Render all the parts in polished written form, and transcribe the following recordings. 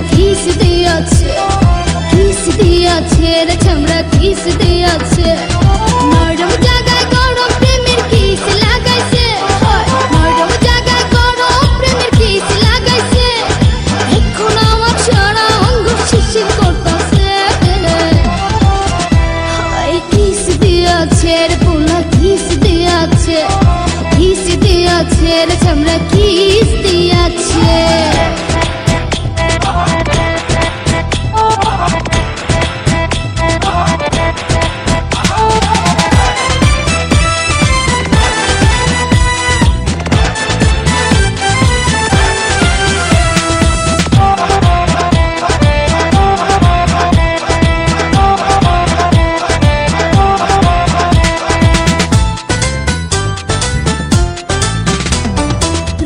Kiss দিয়াছে, kiss দিয়াছে রে চামড়া কিস দিয়াছে। নরম জায়গায় গরম প্রেমের কিস লাগাইছে, নরম জায়গায় গরম প্রেমের কিস লাগাইছে। এখন আমার সারা অঙ্গ শিশির করতেছে। কিস দিয়াছে রে পোলা কিস দিয়াছে, কিস দিয়াছে রে চামড়া কিস দিয়াছে।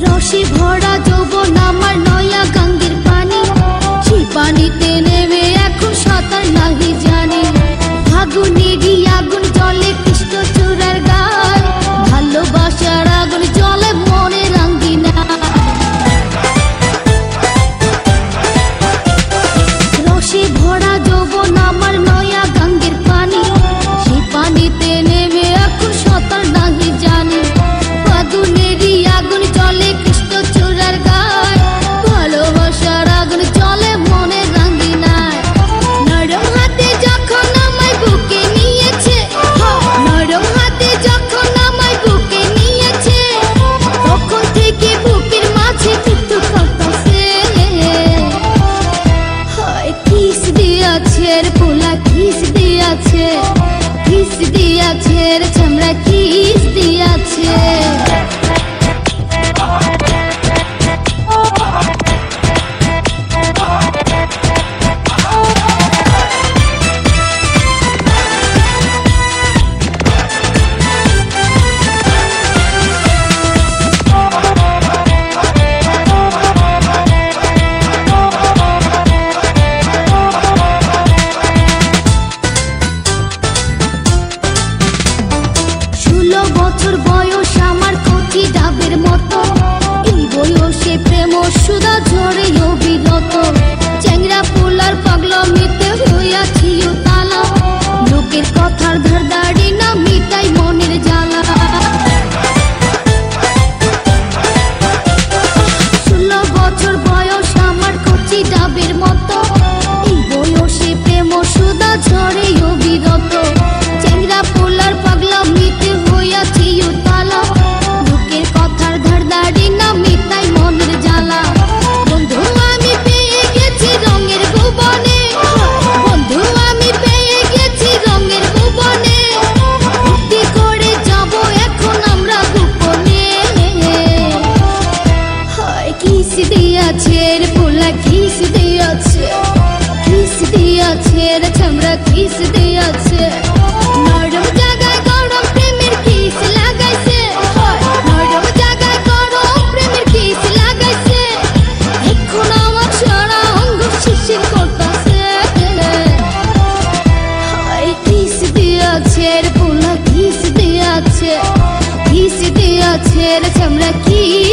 রসে ভরা যৌবন আমার নয়া গাঙ্গের পানি, সেই পানিতে নেমে এখন সাঁতার নাহি জানি। ফাগুনেরই আগুন জলে কৃষ্ণ চূড়ার গায়, ভালোবাসার আগুন জলে মনে রাঙ্গিনা। রসে ভরা যৌবন আমার নয়া গাঙ্গের পানি, সেই পানিতে নেমে এখন সাঁতার নাহি জানি। ফাগুনেরই আগুন জলে কৃষ্ণ চূড়ার গায়, ভালোবাসার আগুন জলে মনে রাঙ্গিনায়। নরম হাতে যখন আমায় বুকে নিয়েছে, নরম হাতে যখন আমায় বুকে নিয়েছে, তখন থেকে বুকের মাঝে টুকটুক করতেছে। কিস দিয়াছে রে পোলা কিস দিয়াছে, কিস দিয়াছে রে চামড়া কিস দিয়াছে। বছর বয়স আমার কচি ডাবের মতো, এই বয়সে প্রেম সুধা ঝরে অবিরত। চ্যাংরা পোলার পাগলামিতে হইয়াছি তালা, লোকের কথার ধারদাড়ি না মিটাই মনের জ্বালা। 16 বছর বয়স আমার কচি ডাবের মতো, এই বয়সে প্রেম সুধা ঝরে অবিরত। চ্যাংরা পোলার পাগলামিতে হইয়াছি তালা, লোকের কথার ধারদাড়ি না মিটাই মনের জ্বালা। বন্ধু আমি পেয়ে গেছি রঙের ভুবনে, বন্ধু আমি পেয়ে গেছি রঙের ভুবনে। ভক্তি করে যাব এখন আমরা গোপনে। কিস দিয়াছে রে পোলা কিস দিয়াছে, কিস দিয়াছে রে চামড়া কিস দিয়াছে। নরম জায়গায় গরম প্রেমের কিস লাগাইছে, নরম জায়গায় গরম প্রেমের কিস লাগাইছে। এখন আমার সারা অঙ্গ শিশির করতেছে। কিস দিয়াছে রে পোলা কিস দিয়াছে, কিস দিয়াছে রে চামড়া কিস